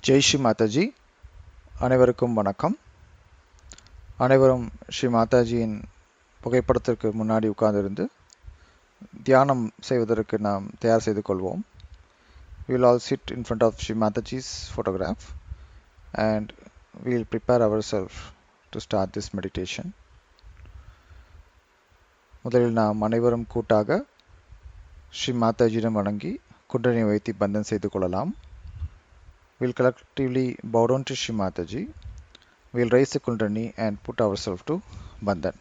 ஜெய் ஸ்ரீ மாதாஜி. அனைவருக்கும் வணக்கம். அனைவரும் ஸ்ரீ மாதாஜியின் புகைப்படத்திற்கு முன்னாடி உட்கார்ந்திருந்து தியானம் செய்வதற்கு நாம் தயார் செய்து கொள்வோம். We will all sit in front of Sri Mataji's photograph and we will prepare ourselves to start this meditation. முதலில் நாம் அனைவரும் கூட்டாக ஸ்ரீ மாதாஜியிடம் வணங்கி குண்டலினி வைத்து பந்தன் செய்து கொள்ளலாம். We will collectively bow down to Sri Mataji. We will raise the Kundalini and put ourselves to Bandhan.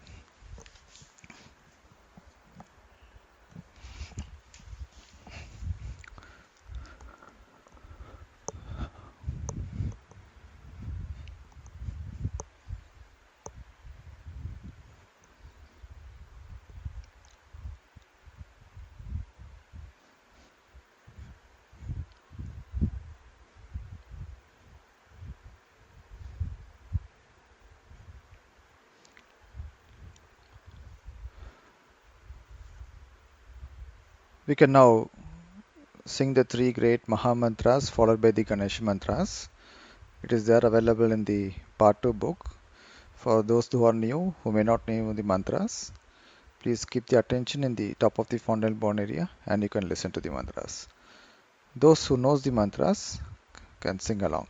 We can now sing the three great Maha Mantras followed by the Ganesh Mantras. It is there available in the Part 2 book. For those who are new, who may not know the mantras, please keep the attention in the top of the fountain area and you can listen to the mantras. Those who knows the mantras can sing along.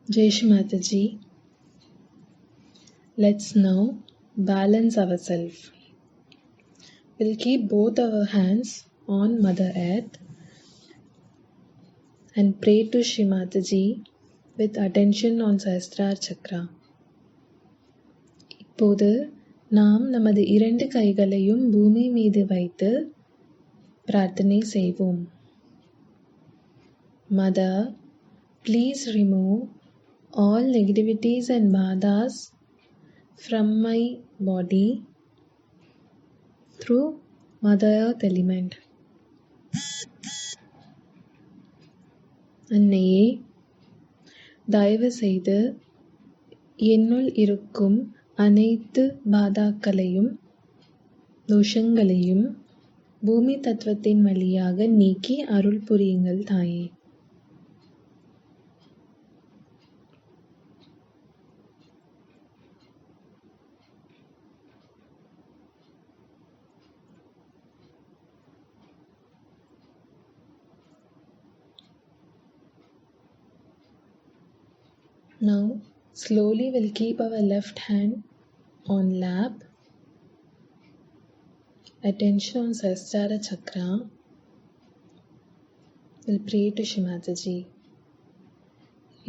Jai Shri Mataji. Let's now balance ourselves. We'll keep both our hands on Mother Earth and pray to Shri Mataji with attention on Sahasrara Chakra. இப்போது நாம் நமது 2 கைகளையும் பூமி மீது வைத்து பிரார்த்தனை செய்வோம். Mother, please remove all negativities and badhas from my body through Mother Earth element. அன்னையே, தயவு செய்து என்னுள் இருக்கும் அனைத்து பாதாக்களையும் தோஷங்களையும் பூமி தத்துவத்தின் வழியாக நீக்கி அருள் புரியுங்கள் தாயே. Now, slowly we'll keep our left hand on lap, attention on Sahasrara Chakra. We'll pray to Shri Mataji.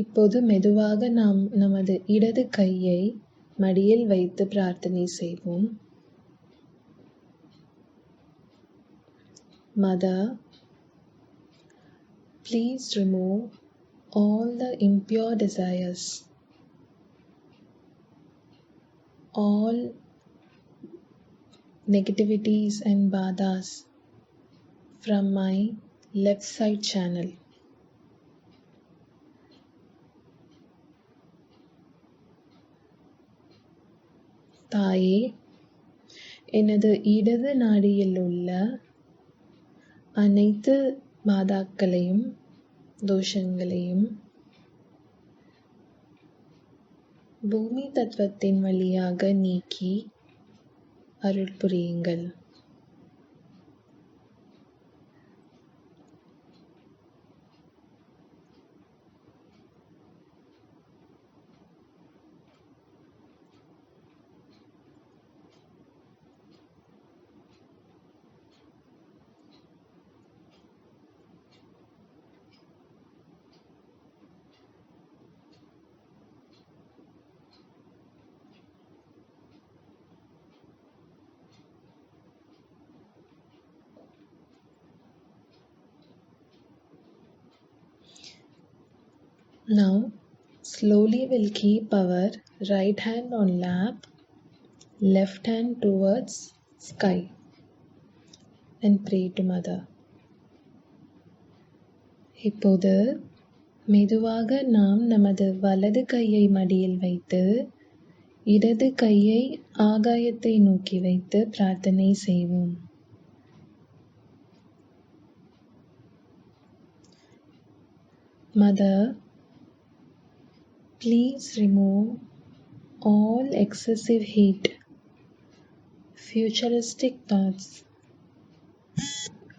இப்போது மெதுவாக நாம் நமது இடது கையை மடியில் வைத்து பிரார்த்தனை செய்வோம். Mother, please remove all the impure desires, all negativities and badhas from my left side channel. தாயே, எனது இடது நாடியில் உள்ள அனைத்து பாதாக்களையும் தோஷங்களையும் பூமி தத்துவத்தின் வழியாக நீக்கி அருள் புரியுங்கள். Now, slowly we'll keep our right hand on lap, left hand towards sky and pray to Mother. இப்போது மெதுவாக நாம் நமது வலது கையை மடியில் வைத்து இடது கையை ஆகாயத்தை நோக்கி வைத்து பிரார்த்தனை செய்வோம். Mother, please remove all excessive heat, futuristic thoughts,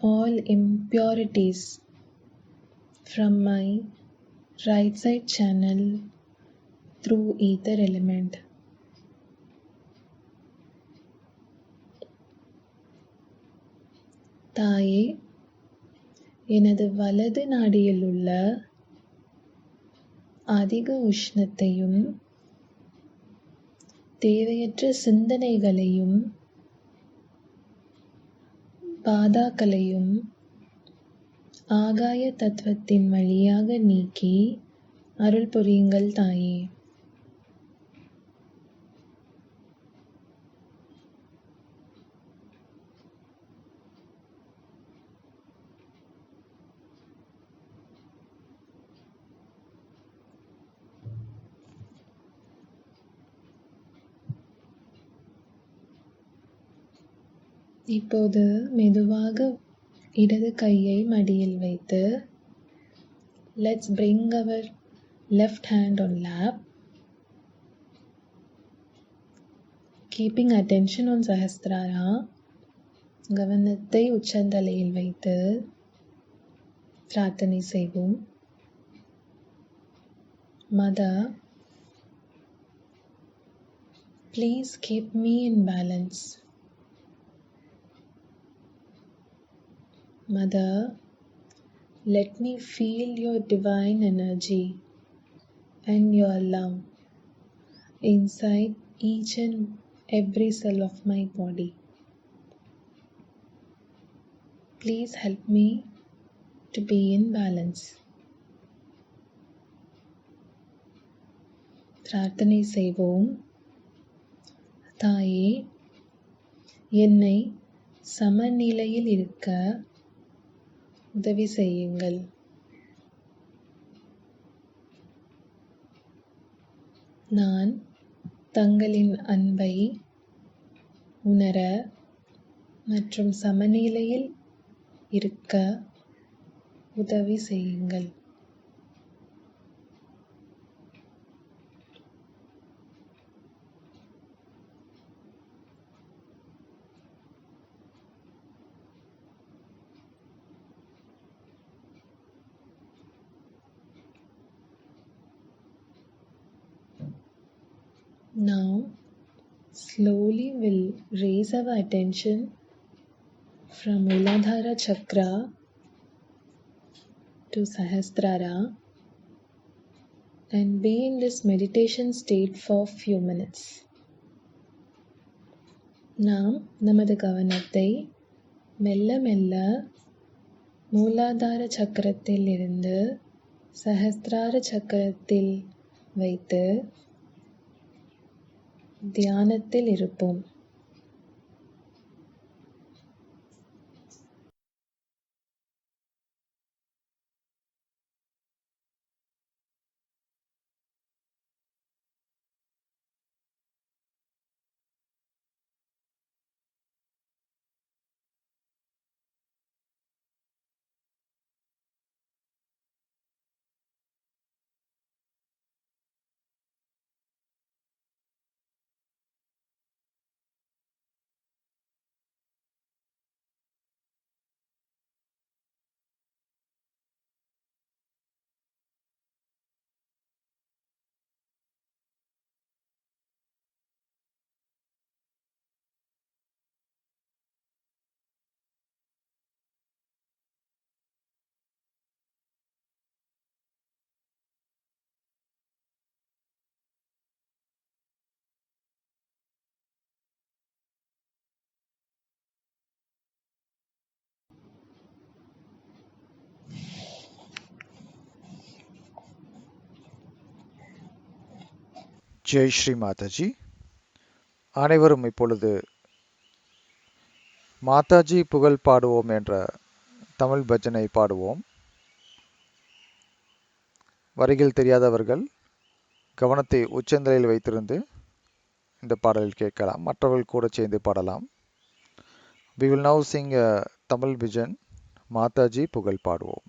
all impurities from my right side channel through ether element. தாயே, எனது வலது நாடியில் உள்ள அதிக உஷ்ணத்தையும் தேவையற்ற சிந்தனைகளையும் பாதாக்களையும் ஆகாய தத்துவத்தின் வழியாக நீக்கி அருள் புரியுங்கள் தாயே. இப்போது மெதுவாக இடது கையை மடியில் வைத்து let's bring our left hand on lap, keeping attention on Sahasrara. கவனத்தை உச்சந்தலையில் வைத்து பிரார்த்தனை செய்வோம். Mother, please keep me in balance. Mother, let me feel your divine energy and your love inside each and every cell of my body. Please help me to be in balance. பிரார்த்தனை செய்வோம். தாயே, என்னை சமநிலையில் இருக்க உதவி செய்யுங்கள். நான் தங்களின் அன்பை உணர மற்றும் சமநிலையில் இருக்க உதவி செய்யுங்கள். Now, slowly we'll raise our attention from Muladhara Chakra to Sahasrara and be in this meditation state for few minutes. நாம் நமது கவனத்தை மெல்ல மெல்ல மூலாதார சக்கரத்தில் இருந்து சஹஸ்ரார சக்கரத்தில் வைத்து தியானத்தில் இருப்போம். ஜெய் ஸ்ரீ மாதாஜி. அனைவரும் இப்பொழுது மாதாஜி புகழ் பாடுவோம் என்ற தமிழ் பஜனை பாடுவோம். வரிகள் தெரியாதவர்கள் கவனத்தை உச்சந்தலையில் வைத்திருந்து இந்த பாடலில் கேட்கலாம். மற்றவர்கள் கூட சேர்ந்து பாடலாம். We will now sing a Tamil bhajan, Mataji புகழ் பாடுவோம்.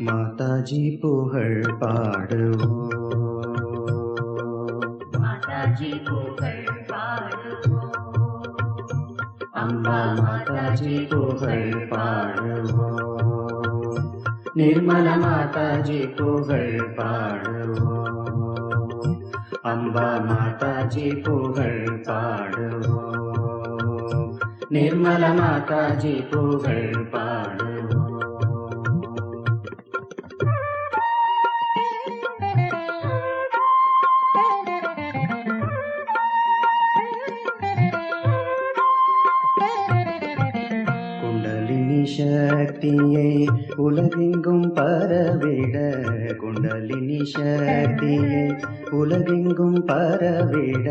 மாதாஜி புகழ் பாடுவோம், மாதாஜி புகழ் பாடுவோம், அம்பா மாதாஜி புகழ் பாடுவோம், நிர்மல மாதாஜி புகழ் பாடுவோம், அம்பா மாதாஜி புகழ் பாடுவோம், நிர்மல மாதாஜி புகழ் பாடுவோம். சக்தியை உலகெங்கும் பரவிட, குண்டலினி சக்தியை உலகெங்கும் பரவிட,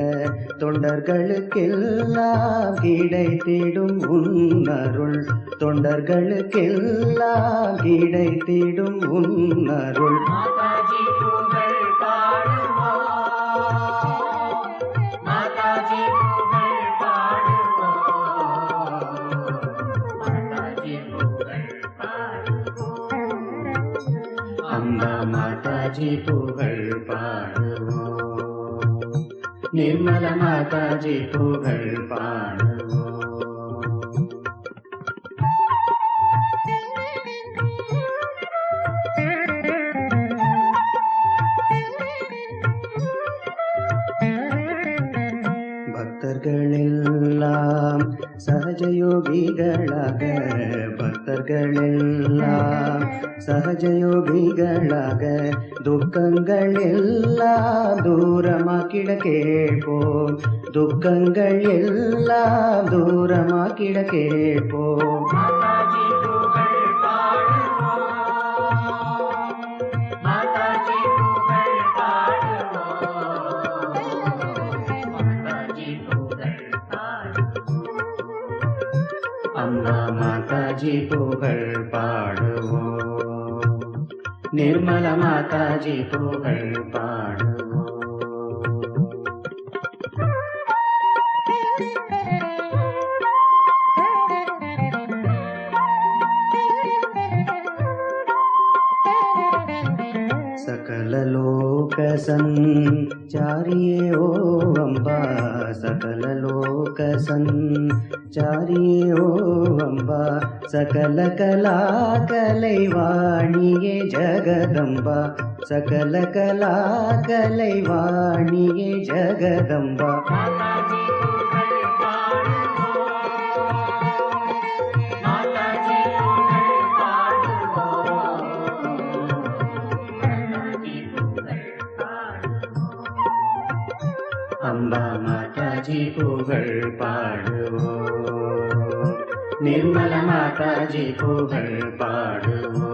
தொண்டர்களுக்கெல்லாம் கிடைத்திடும் உன்னருள், தொண்டர்களுக்கெல்லாம் கிடைத்திடும் உன்னருள். மாதாஜி புகழ் பாடுவோம், மாதாஜி புகழ் பாடுவோம். நிர்மல மாதாஜி புகழ் பாடுவோம். பக்தர்களெல்லாம் சகஜயோகிகளாக, பக்தர்களெல்லாம் சகஜயோகிகளாக, துக்கங்கள் எல்லாம் தூரமாக்கிட கேட்போம், துக்கங்கள் எல்லாம் தூரமாக்கிட கேட்போம். மாதாஜி புகழ் பாடுவோம். மாதாஜி புகழ் பாடுவோம். மாதாஜி புகழ் பாடுவோம். அம்மா மாதாஜி புகழ் பாடுவோம். நிர்மல மாதாஜி புகழ் பாடுவோம். सकल लोक संचारिये ओ अम्बा, सकल लोक संचारिये ओ अम्बा, सकल कला कलैवाणिये जगदम्बा, सकल कला कलैवाणिये जगदम्बा. माताजी पुगळ पाडुवो. माताजी पुगळ पाडुवो. अम्बा माताजी पुगळ पाडुवो. निर्मल माताजी पुगळ पाडुवो.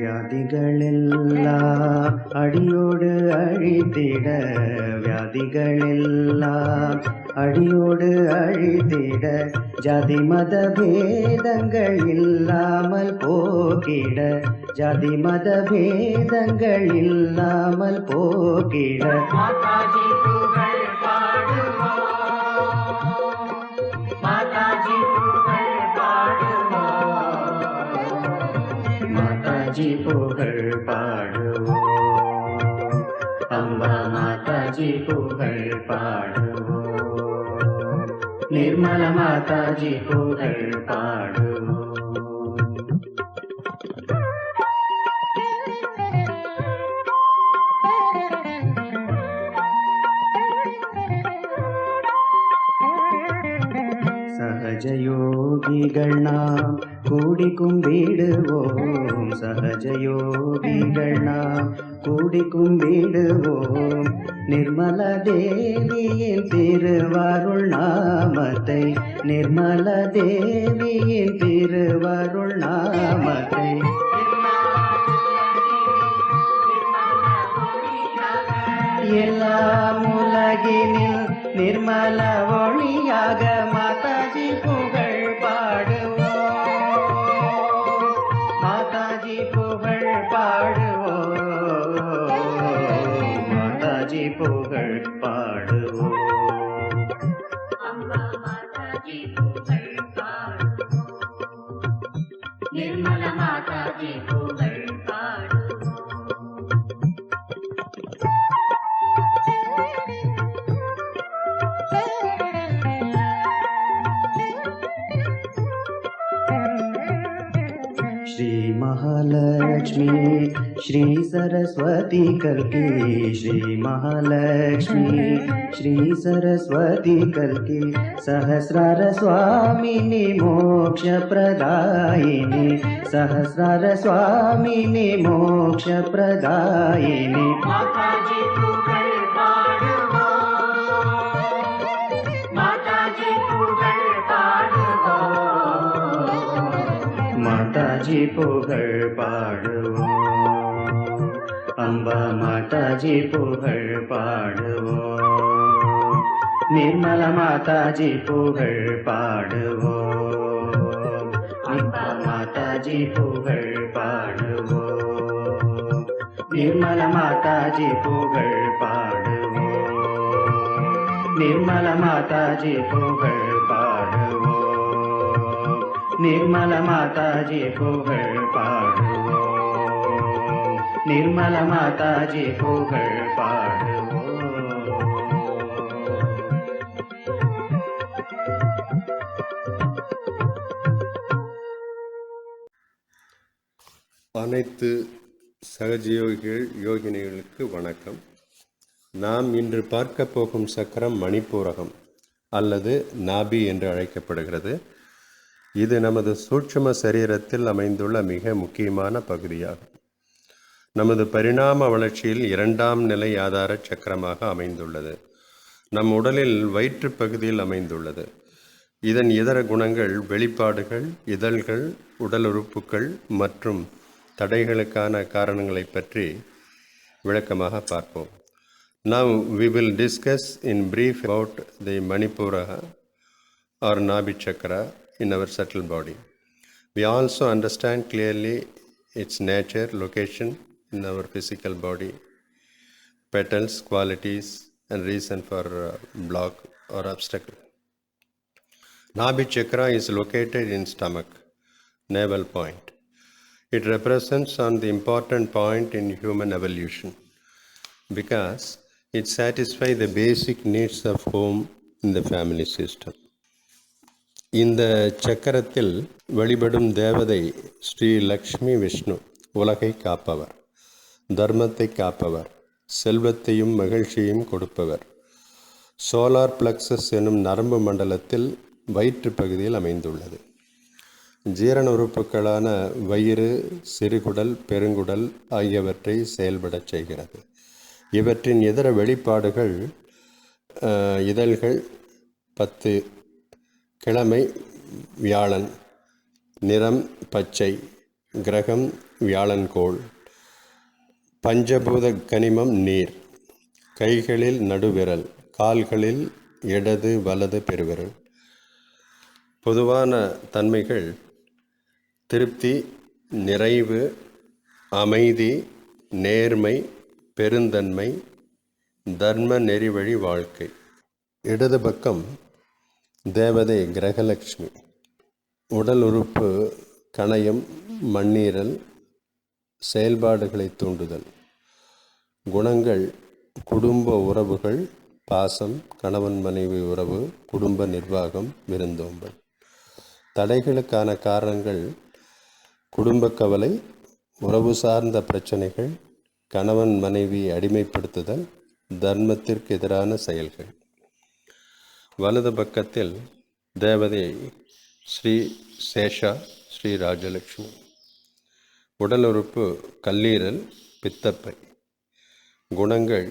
வியாதிகளெல்லாம் அடியோடு அழித்திட, வியாதிகளெல்லாம் அடியோடு அழித்திட, ஜாதி மத பேதங்கள் இல்லாமல் போக்கிட, ஜாதி மத பேதங்கள் இல்லாமல் போக்கிட. மாதாஜி புகழ் பாடுவோ. மாதாஜி புகழ் பாடுவோ. மாதாஜி புகழ் பாடுவோம். அம்பா மாதாஜி புகழ் பாடுவோம். நிர்மல மாதாஜி புகழ் பாடுவோம். சகஜயோகிகள் நாம் கூடி கும்பிடுவோம், சகஜயோகிகள் நாம் கூடி கும்பிடுவோம். நிர்மல தேவியின் திருவருள் நாமத்தை, நிர்மல தேவியின் திருவருள் நாமத்தை. எல்லாம் உலகினில் நிர்மல ஒளியாக மாதாஜி புகழ் பாடுவோம். மாதாஜி புகழ் பாடுவோம். மாதாஜி புகழ் பாடுவோம். அம்பா மாதாஜி புகழ் பாடுவோம். நிர்மல மாதாஜி புகழ் பாடுவோம். श्री महालक्ष्मी श्री सरस्वती कल्की, श्री महालक्ष्मी श्री सरस्वती कल्की. सहस्रार स्वामिनी मोक्ष प्रदायिनी, सहस्रार स्वामिनी मोक्ष प्रदायिनी. माताजी पुगळ पाडुवो. माताजी पुगळ पाडुवो. माताजी पुगळ पाडुवो. अम्बा माताजी पुगळ पाडुवो. निर्मल माताजी पुगळ पाडुवो. अम्बा माताजी पुगळ पाडुवो. निर्मल माताजी पुगळ पाडुवो. நிர்மல மாதாஜி புகழ் பாடுவோம், நிர்மல மாதாஜி புகழ் பாடுவோம், நிர்மல மாதாஜி புகழ் பாடுவோம். அனைத்து சகஜயோகிகள் யோகினிகளுக்கு வணக்கம். நாம் இன்று பார்க்க போகும் சக்கரம் மணிப்பூரகம் அல்லது நாபி என்று அழைக்கப்படுகிறது. இது நமது சூட்சும சரீரத்தில் அமைந்துள்ள மிக முக்கியமான பகுதியாகும். நமது பரிணாம வளர்ச்சியில் 2ஆம் நிலை ஆதார சக்கரமாக அமைந்துள்ளது. நம் உடலில் வயிற்று பகுதியில் அமைந்துள்ளது. இதன் இதர குணங்கள், வெளிப்பாடுகள், இதழ்கள், உடல் உறுப்புகள் மற்றும் தடைகளுக்கான காரணங்களை பற்றி விளக்கமாக பார்ப்போம். Now we will discuss in brief about the Manipura or Nabi Chakra in our subtle body. We also understand clearly its nature, location in our physical body, petals, qualities and reason for block or obstacle. Nabi Chakra is located in stomach, navel point. It represents on the important point in human evolution because it satisfies the basic needs of home in the family system. இந்த சக்கரத்தில் வழிபடும் தேவதை ஸ்ரீ லக்ஷ்மி விஷ்ணு. உலகை காப்பவர், தர்மத்தை காப்பவர், செல்வத்தையும் மகிழ்ச்சியையும் கொடுப்பவர். சோலார் பிளக்ஸஸ் எனும் நரம்பு மண்டலத்தில் வயிற்று பகுதியில் அமைந்துள்ளது. ஜீரண உறுப்புகளான வயிறு, சிறுகுடல், பெருங்குடல் ஆகியவற்றை செயல்படச் செய்கிறது. இவற்றின் இதர வெளிப்பாடுகள் இதழ்கள் 10, கிழமை வியாழன், நிறம் பச்சை, கிரகம் வியாழன்கோள், பஞ்சபூத கனிமம் நீர், கைகளில் நடுவிரல், கால்களில் இடது வலது பெருவிரல். பொதுவான தன்மைகள் திருப்தி, நிறைவு, அமைதி, நேர்மை, பெருந்தன்மை, தர்ம நெறிவழி வாழ்க்கை. இடது பக்கம் தேவதை கிரகலட்சுமி. உடல் உறுப்பு கணையம், மண்ணீரல், செயல்பாடுகளை தூண்டுதல். குணங்கள் குடும்ப உறவுகள், பாசம், கணவன் மனைவி உறவு, குடும்ப நிர்வாகம், விருந்தோம்பல். தடைகளுக்கான காரணங்கள் குடும்ப கவலை, உறவு சார்ந்த பிரச்சனைகள், கணவன் மனைவி அடிமைப்படுத்துதல், தர்மத்திற்கு எதிரான செயல்கள். வலது பக்கத்தில் தேவதை ஸ்ரீ சேஷா, ஸ்ரீ ராஜலட்சுமி. உடல் உறுப்பு கல்லீரல், பித்தப்பை. குணங்கள்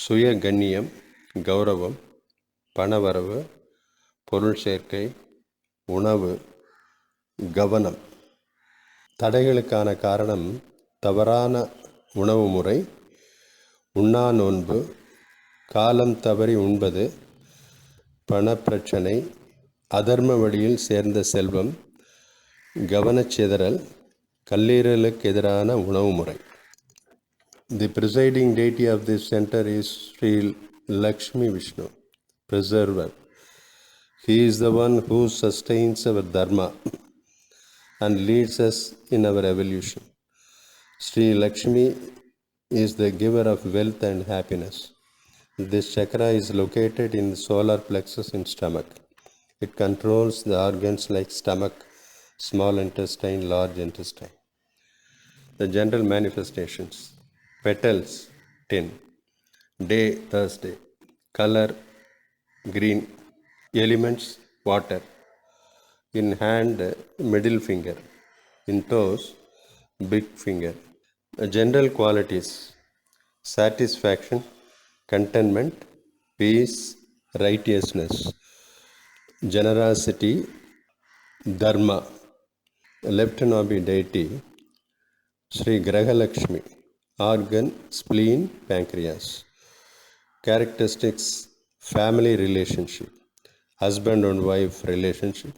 சுய கண்ணியம், கௌரவம், பணவரவு, பொருள் சேர்க்கை, உணவு, கவனம். தடைகளுக்கான காரணம் தவறான உணவு முறை, உண்ணா நோன்பு, காலம் தவறி உண்பது, பணப்பிரச்சனை, அதர்ம வழியில் சேர்ந்த செல்வம், கவனச்சிதறல், கல்லீரலுக்கு எதிரான உணவு முறை. The presiding deity of this center is Sri Lakshmi Vishnu, preserver. He is the one who sustains our dharma and leads us in our evolution. Sri Lakshmi is the giver of wealth and happiness. This chakra is located in the solar plexus in stomach. It controls the organs like stomach, small intestine, large intestine. The general manifestations. Petals 10. Day Thursday. Color green. Elements water. In hand middle finger. In toes big finger. General qualities: satisfaction, contentment, peace, righteousness, generosity, dharma. Left Nabi deity Sri Grahalakshmi. Organ spleen, pancreas. Characteristics: family relationship, husband and wife relationship,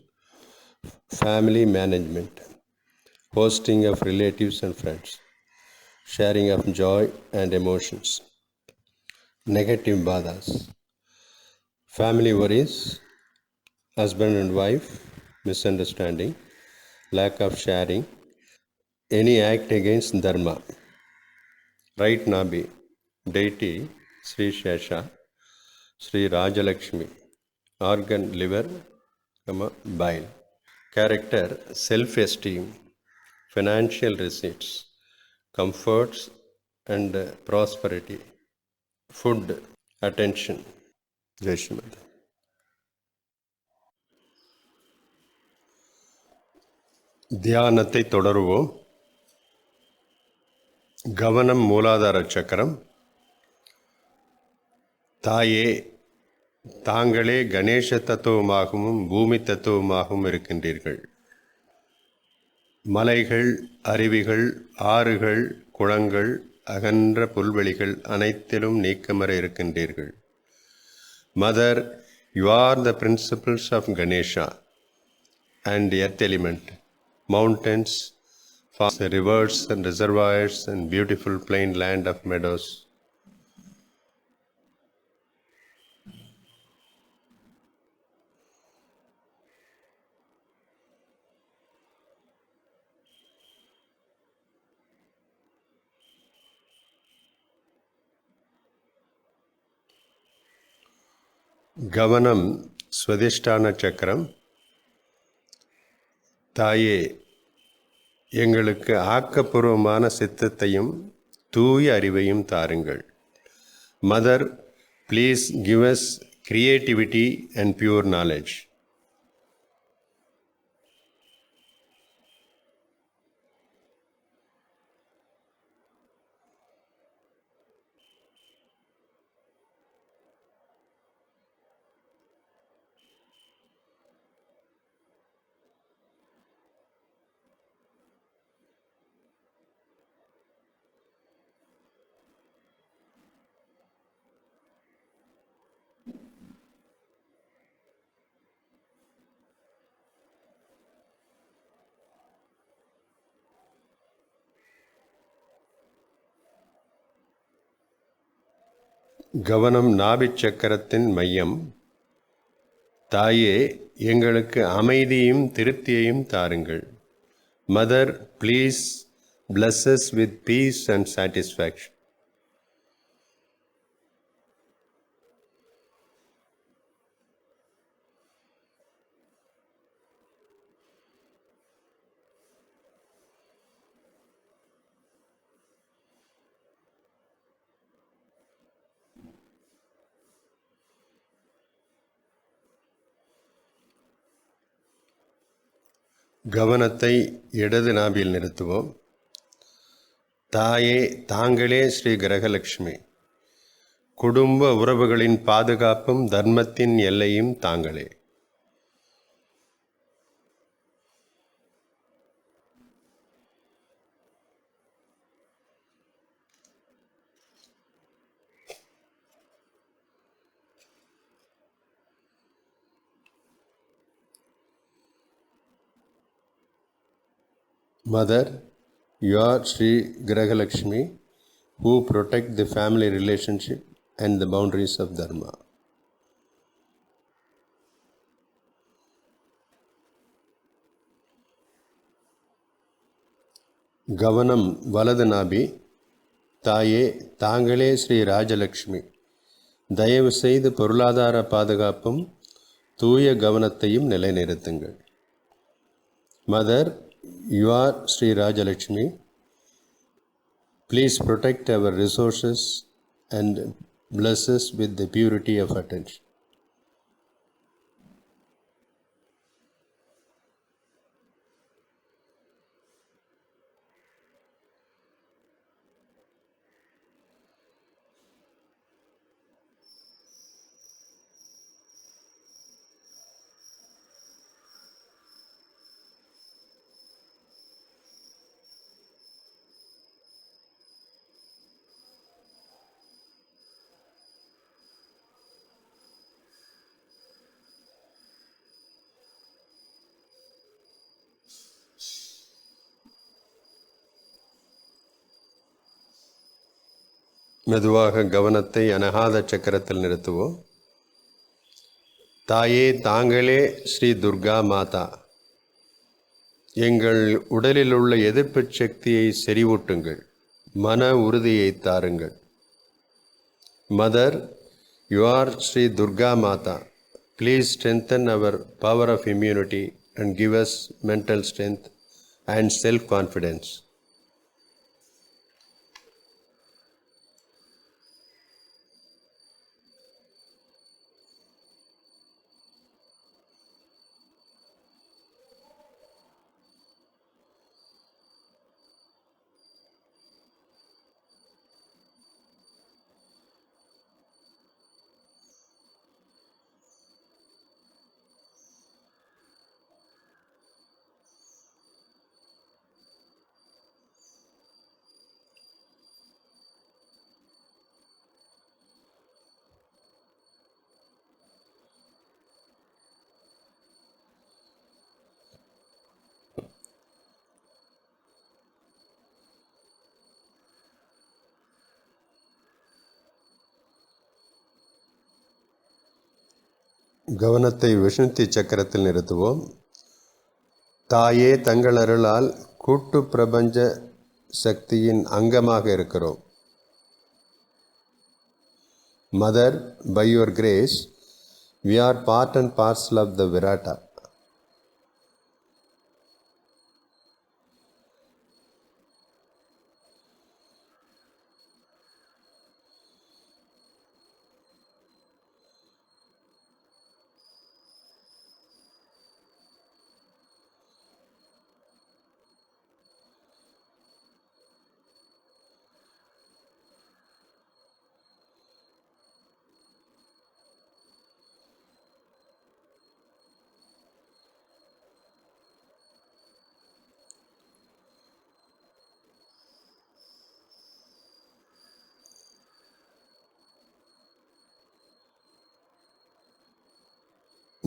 family management, hosting of relatives and friends, sharing of joy and emotions. Negative badhas: family worries, husband and wife, misunderstanding, lack of sharing, any act against dharma. Right Nabi, deity Sri Shesha, Sri Rajalakshmi, organ liver, bile. Character self-esteem, financial receipts, comforts and prosperity. Food, attention. Jai Shrimad. தியானத்தை தொடருவோம். கவனம் மூலாதார சக்கரம். தாயே, தாங்களே கணேச தத்துவமாகவும் பூமி தத்துவமாகவும் இருக்கின்றீர்கள். மலைகள், அருவிகள், ஆறுகள், குளங்கள், அகன்ற புல்வெளிகள் அனைத்திலும் நீக்கமற இருக்கின்றீர்கள். Mother, you are the principles of Ganesha and earth element, mountains, rivers and reservoirs and beautiful plain land of meadows. கவனம் ஸ்வதிஷ்டான சக்கரம். தாயே, எங்களுக்கு ஆக்கப்பூர்வமான சித்தத்தையும் தூய அறிவையும் தாருங்கள். Mother, please give us creativity and pure knowledge. கவனம் நாபிச் சக்கரத்தின் மையம். தாயே, எங்களுக்கு அமைதியும் திருப்தியையும் தாருங்கள். Mother, please bless us with peace and satisfaction. கவனத்தை இடது நாபியில் நிறுத்துவோம். தாயே, தாங்களே ஸ்ரீ கிரகலட்சுமி. குடும்ப உறவுகளின் பாதுகாப்பும் தர்மத்தின் எல்லையும் தாங்களே. Mother, you are Sri Grahalakshmi, who protect the family relationship and the boundaries of Dharma. கவனம் வலது நாபி. தாயே, தாங்களே ஸ்ரீ ராஜலக்ஷ்மி. தயவு செய்து பொருளாதார பாதுகாப்பும் தூய கவனத்தையும் நிலைநிறுத்துங்கள். Mother, you are Sri Rajalakshmi. Please protect our resources and bless us with the purity of attention. மெதுவாக கவனத்தை அனகாத சக்கரத்தில் நிறுத்துவோம். தாயே தாங்களே ஸ்ரீ துர்கா மாதா, எங்கள் உடலில் உள்ள எதிர்ப்பு சக்தியை செறிவூட்டுங்கள், மன உறுதியை தாருங்கள். Mother, you are Shri Durga Mata. Please strengthen our power of immunity and give us mental strength and self-confidence. கவனத்தை விஷ்ணுத்தி சக்கரத்தில் நிறுத்துவோம். தாயே தங்கள் அருளால் கூட்டு பிரபஞ்ச சக்தியின் அங்கமாக இருக்கிறோம். Mother, by your grace, we are part and parcel of the Virata.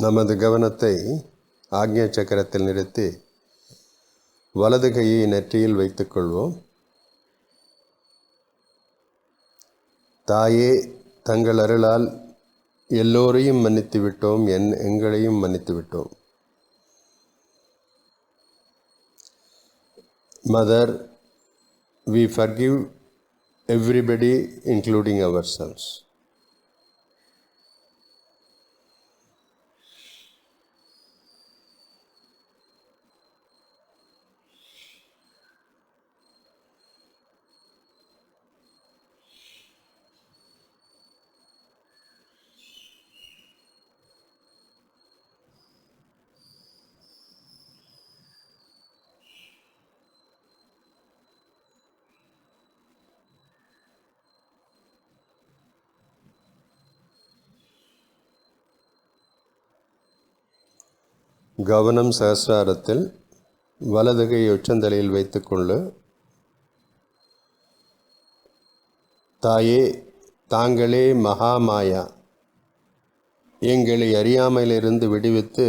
நமது கவனத்தை ஆக்ஞா சக்கரத்தில் நிறுத்தி வலது கையை நெற்றியில் வைத்துக்கொள்வோம். தாயே தங்கள் அருளால் எல்லோரையும் மன்னித்து விட்டோம், எங்களையும் மன்னித்து விட்டோம். Mother, we forgive everybody including ourselves. கவனம் சஹஸ்ராரத்தில் வலதுகை உச்சந்தலையில் வைத்துக்கொண்டு, தாயே தாங்களே மகாமாயா, எங்களை அறியாமையிலிருந்து விடுவித்து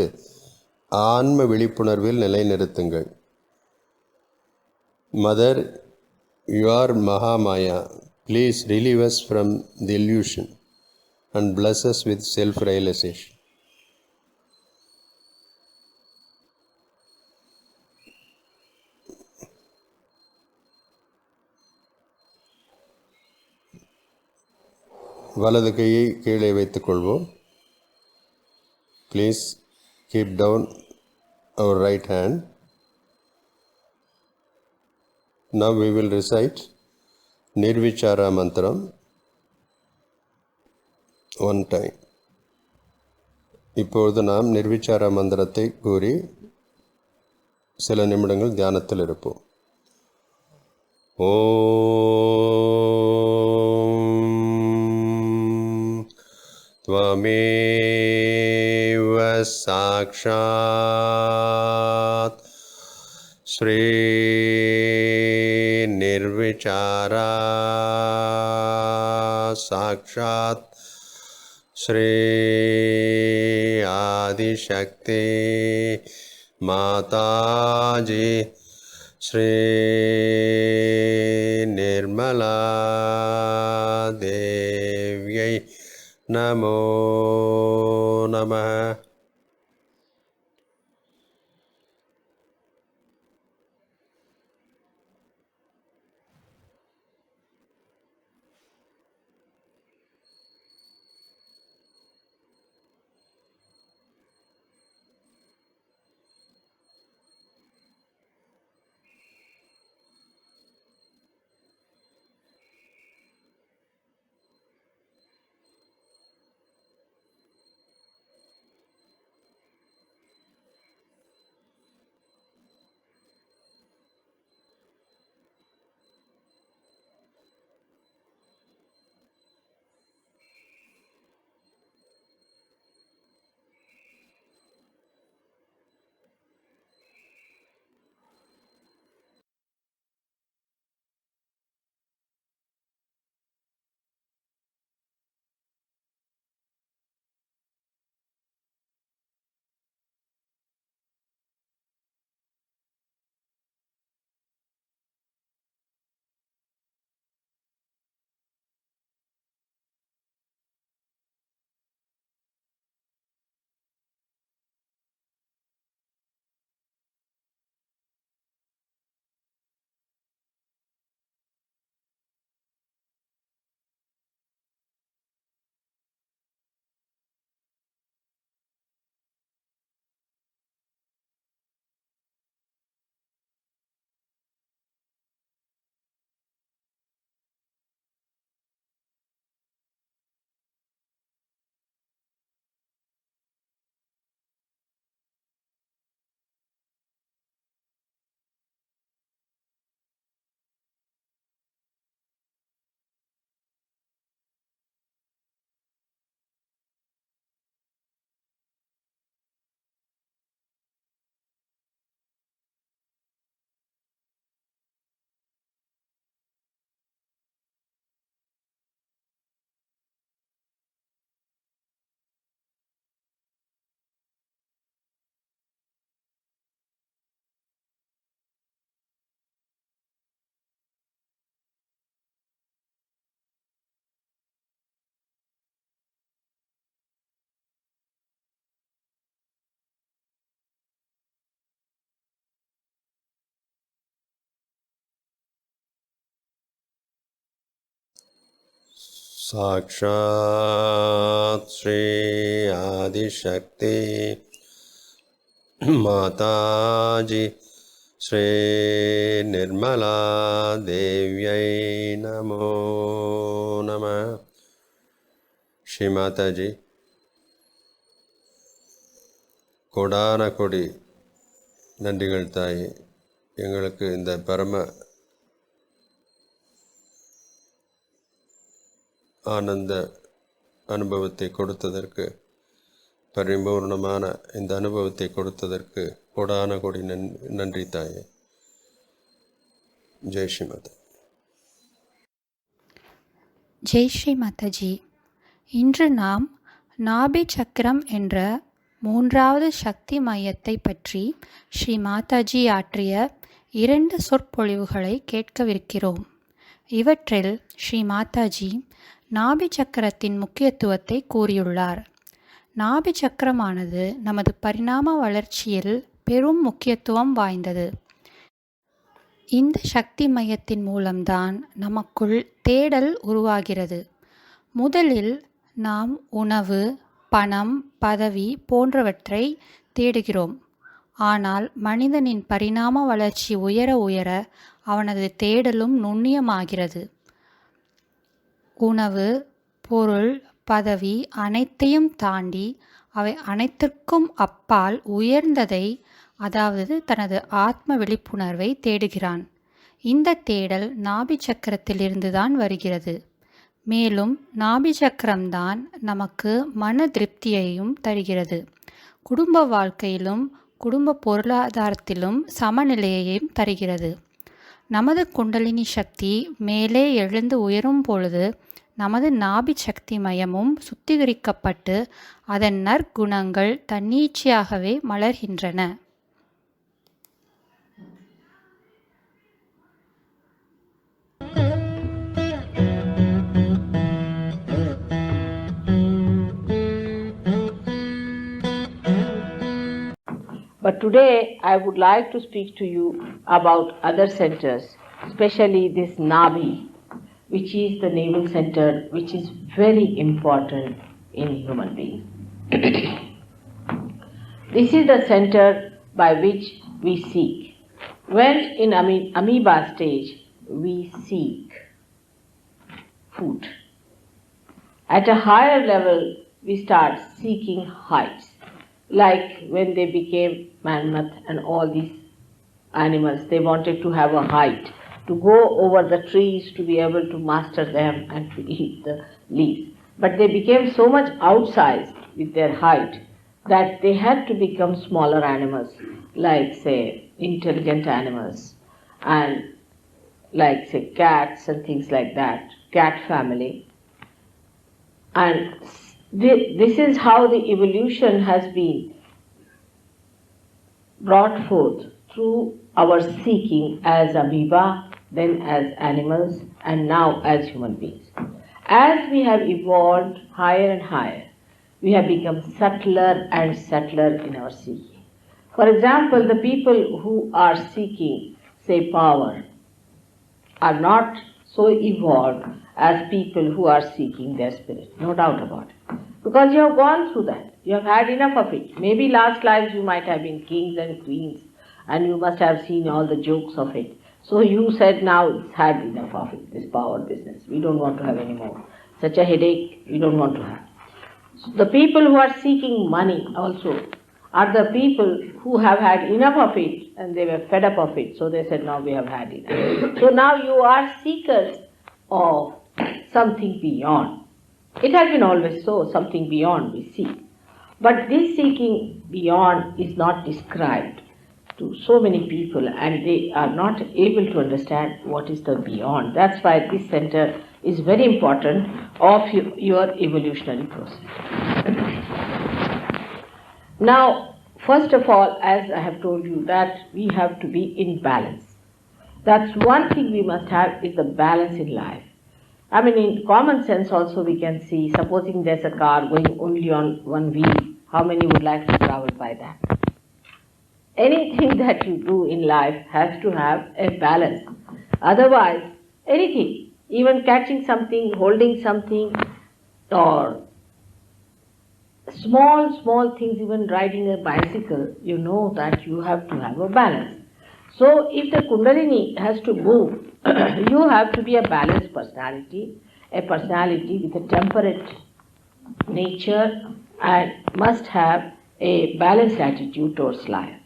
ஆன்ம விழிப்புணர்வில் நிலைநிறுத்துங்கள். மதர், யூ ஆர் மகாமாயா. Please relieve us from the illusion and bless us with self-realization. வலது கையை கீழே வைத்துக்கொள்வோம். Please keep down our right hand. Now we will recite Nirvichara Mantram one time. இப்பொழுது நாம் நிர்விச்சார மந்திரத்தை கூறி சில நிமிடங்கள் தியானத்தில் இருப்போம். त्वमेव साक्षात् श्री निर्विचारा साक्षात् श्री आदिशक्ति माताजी श्री निर्मला देव्यै நமோ நமः. साक्षात् श्री आदिशक्ति माताजी श्री निर्मला देव्यै नमो नमः. श्री माताजी கோடான கொடி நன்றிகள் தாயே. எங்களுக்கு இந்த பரம ஆனந்த அனுபவத்தை கொடுத்ததற்கு, பரிபூர்ணமான இந்த அனுபவத்தை கொடுத்ததற்கு கோடான கோடி நன்றி தாயே. ஜெய் ஸ்ரீ மாதா. ஜெய் ஸ்ரீ மாதாஜி. இன்று நாம் நாபி சக்கரம் என்ற 3வது சக்தி மையத்தை பற்றி ஸ்ரீ மாதாஜி ஆற்றிய 2 சொற்பொழிவுகளை கேட்கவிருக்கிறோம். இவற்றில் ஸ்ரீ மாதாஜி நாபி சக்கரத்தின் முக்கியத்துவத்தை கூறியுள்ளார். நாபி சக்கரமானது நமது பரிணாம வளர்ச்சியில் பெரும் முக்கியத்துவம் வாய்ந்தது. இந்த சக்தி மையத்தின் மூலம்தான் நமக்குள் தேடல் உருவாகிறது. முதலில் நாம் உணவு, பணம், பதவி போன்றவற்றை தேடுகிறோம். ஆனால் மனிதனின் பரிணாம வளர்ச்சி உயர உயர அவனது தேடலும் நுண்ணியமாகிறது. உணவு, பொருள், பதவி அனைத்தையும் தாண்டி அவை அனைத்திற்கும் அப்பால் உயர்ந்ததை, அதாவது தனது ஆத்ம விழிப்புணர்வை தேடுகிறான். இந்த தேடல் நாபி சக்கரத்திலிருந்துதான் வருகிறது. மேலும் நாபி சக்கரம்தான் நமக்கு மன திருப்தியையும் தருகிறது. குடும்ப வாழ்க்கையிலும் குடும்ப பொருளாதாரத்திலும் சமநிலையையும் தருகிறது. நமது குண்டலினி சக்தி மேலே எழுந்து உயரும் பொழுது நமது நாபி சக்தி மயமும் சுத்திகரிக்கப்பட்டு அதன் நற்குணங்கள் தன்னீட்சியாகவே மலர்கின்றன. But today I would like to speak to you about other centers, especially this Nabi, which is the navel center, which is very important in human beings. This is the center by which we seek. When in amoeba stage, we seek food. At a higher level, we start seeking heights. Like when they became mammoth and all these animals, they wanted to have a height, to go over the trees, to be able to master them and to eat the leaves. But they became so much outsized with their height that they had to become smaller animals, like say intelligent animals, and like say cats and things like that, cat family. And this is how the evolution has been brought forth through our seeking as amoeba, then as animals, and now as human beings. As we have evolved higher and higher, we have become subtler and subtler in our seeking. For example, the people who are seeking, say, power, are not so evolved as people who are seeking their spirit, no doubt about it. Because you have gone through that, you have had enough of it. Maybe last lives you might have been kings and queens, and you must have seen all the jokes of it. So you said, now it's had enough of it, this power business. We don't want to have any more. Such a headache we don't want to have. So the people who are seeking money also are the people who have had enough of it and they were fed up of it. So they said, now we have had enough. So now you are seekers of something beyond. It has been always so, something beyond we seek. But this seeking beyond is not described to so many people and they are not able to understand what is the beyond. That's why this center is very important of your evolutionary process. Now, first of all, as I have told you, that we have to be in balance. That's one thing we must have, is the balance in life. I mean, in common sense also we can see, supposing there's a car going only on one wheel, how many would like to travel by that? Anything that you do in life has to have a balance. Otherwise, anything, even catching something, holding something, or small things, even riding a bicycle, you know that you have to have a balance. So if the Kundalini has to move, you have to be a balanced personality, a personality with a temperate nature, and must have a balanced attitude towards life.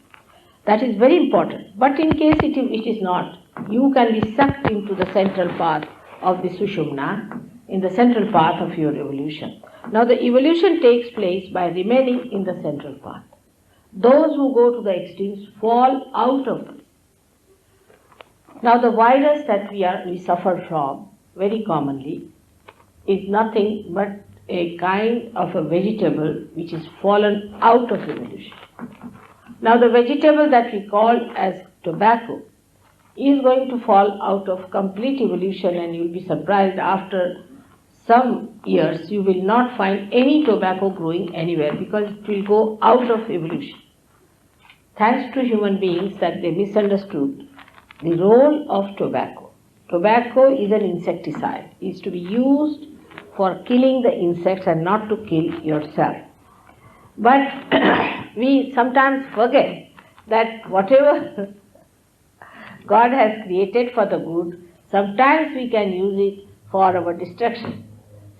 That is very important. But in case it is not, you can be sucked into the central path of the Sushumna, in the central path of your evolution. Now the evolution takes place by remaining in the central path. Those who go to the extremes fall out of this. Now the virus that we suffer from very commonly is nothing but a kind of a vegetable which is fallen out of evolution. Now the vegetable that we call as tobacco is going to fall out of complete evolution, and you will be surprised after some years you will not find any tobacco growing anywhere because it will go out of evolution. Thanks to human beings that they misunderstood the role of tobacco. Tobacco is an insecticide. It is to be used for killing the insects and not to kill yourself. But we sometimes forget that whatever God has created for the good, sometimes we can use it for our destruction.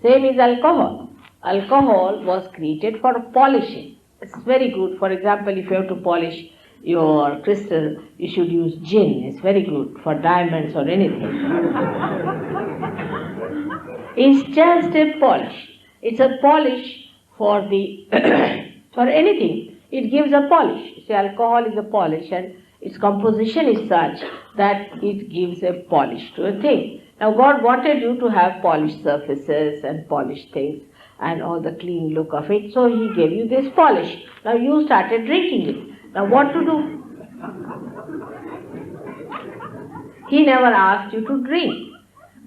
Same is alcohol. Alcohol was created for polishing. It's very good. For example, if you have to polish your crystal, you should use gin. It's very good for diamonds or anything. It's just a polish. It's a polish for the for anything. It gives a polish. See, alcohol is a polish, and its composition is such that it gives a polish to a thing. Now God wanted you to have polished surfaces and polished things and all the clean look of it, so He gave you this polish. Now you started drinking it. Now what to do? He never asked you to drink.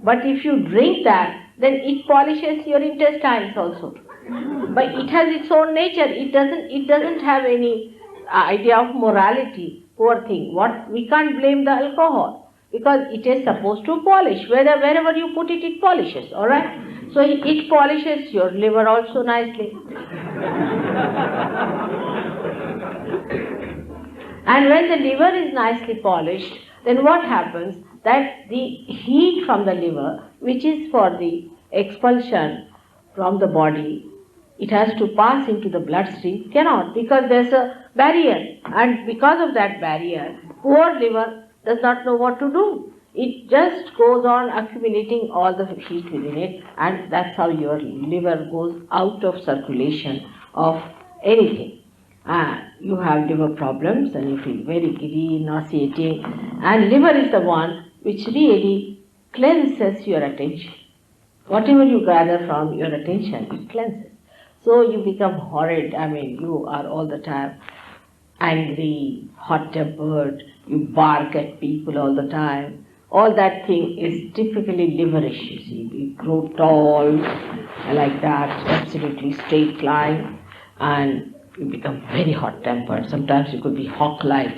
But if you drink that, then it polishes your intestines also. But it has its own nature. It doesn't have any idea of morality, poor thing. What we can't blame the alcohol because it is supposed to polish. Wherever you put it, it polishes. All right. So it polishes your liver also nicely. And when the liver is nicely polished, then what happens? That the heat from the liver, which is for the expulsion from the body, it has to pass into the bloodstream, cannot, because there's a barrier. And because of that barrier, poor liver does not know what to do. It just goes on accumulating all the heat within it, and that's how your liver goes out of circulation of anything. You have liver problems and you feel very giddy, nauseating, and liver is the one which really cleanses your attention. Whatever you gather from your attention, it cleanses. So you become horrid. You are all the time angry, hot-tempered, you bark at people all the time. All that thing is typically liverish, you see. You grow tall, like that, absolutely straight line, and you become very hot-tempered. Sometimes you could be hawk-like.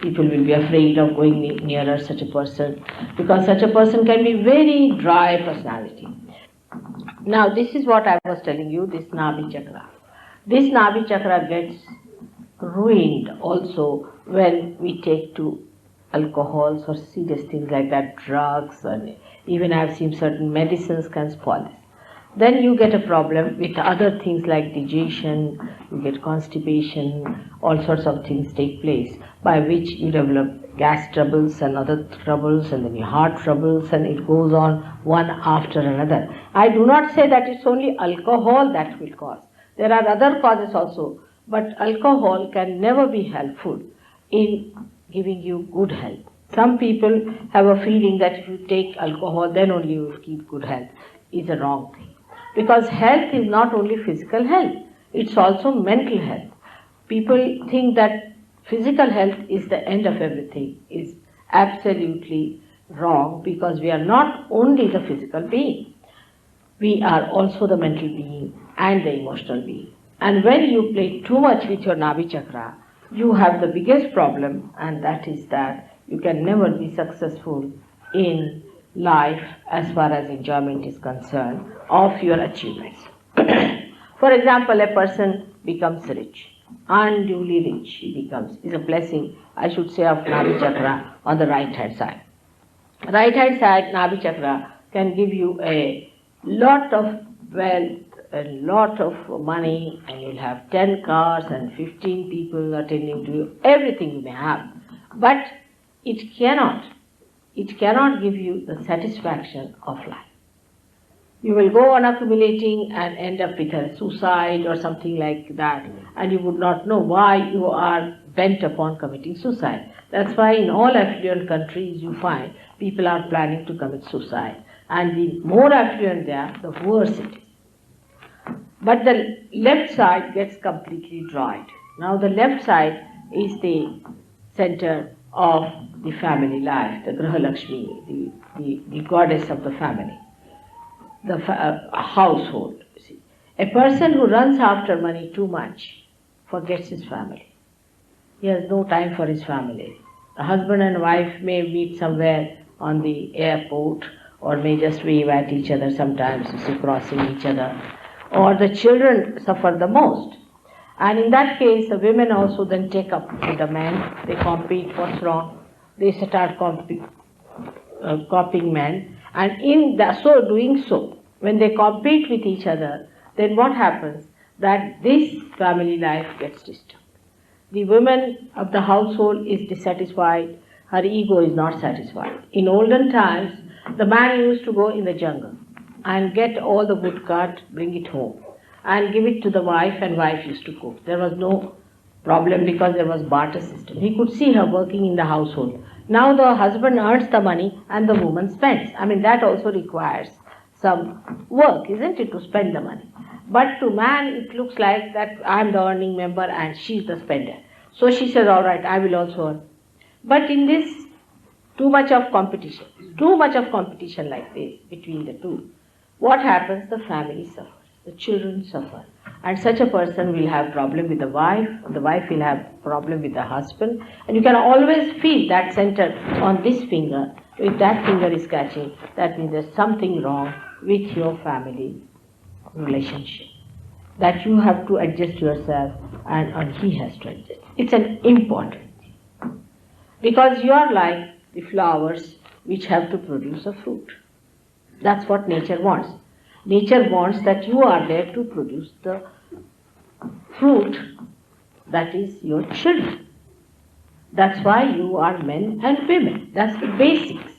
People will be afraid of going nearer such a person, because such a person can be very dry personality. Now this is what I was telling you, this Nabhi Chakra. This Nabhi Chakra gets ruined also when we take to alcohols or serious things like that, drugs, and even I've seen certain medicines can spoil this. Then you get a problem with other things like digestion, you get constipation, all sorts of things take place by which you develop gas troubles and other troubles, and then your heart troubles, and it goes on one after another. I do not say that it's only alcohol that will cause. There are other causes also, but alcohol can never be helpful in giving you good health. Some people have a feeling that if you take alcohol, then only you will keep good health. It's a wrong thing. Because health is not only physical health, it's also mental health. People think that physical health is the end of everything. Is absolutely wrong, because we are not only the physical being. We are also the mental being and the emotional being. And when you play too much with your Nabhi Chakra, you have the biggest problem, and that is that you can never be successful in life as far as enjoyment is concerned of your achievements. For example, a person becomes rich, unduly rich he becomes, is a blessing, I should say, of Nabhi Chakra on the right hand side. Right hand side Nabhi Chakra can give you a lot of wealth, a lot of money, and you'll have 10 cars and 15 people attending to you, everything you may have. But it cannot give you the satisfaction of life. You will go on accumulating and end up with a suicide or something like that, and you would not know why you are bent upon committing suicide. That's why in all affluent countries you find people are planning to commit suicide, and the more affluent they are, the worse it is. But the left side gets completely dried. Now the left side is the center of the family life, the Graha Lakshmi, the goddess of the family, the household. See. A person who runs after money too much forgets his family. He has no time for his family. A husband and wife may meet somewhere on the airport, or may just wave at each other sometimes, you see, crossing each other. Or the children suffer the most. And in that case, the women also then take up with the men. They compete, what's wrong? They start copying men. And in doing so, when they compete with each other, then what happens? That this family life gets disturbed. The woman of the household is dissatisfied. Her ego is not satisfied. In olden times, the man used to go in the jungle and get all the wood cut, bring it home, and give it to the wife, and wife used to cook. There was no problem because there was barter system. He could see her working in the household. Now the husband earns the money and the woman spends. That also requires some work, isn't it, to spend the money. But to man it looks like that I'm the earning member and she's the spender. So she says, all right, I will also earn. But in this too much of competition like this between the two, what happens? The family suffers. the children suffer. And such a person will have problem with the wife will have problem with the husband, and you can always feel that center on this finger. If that finger is catching, that means there's something wrong with your family relationship. That you have to adjust yourself and he has to adjust. It's an important thing. Because you are like the flowers which have to produce a fruit. That's what nature wants. Nature wants that you are there to produce the fruit, that is your children. That's why you are men and women. That's the basics.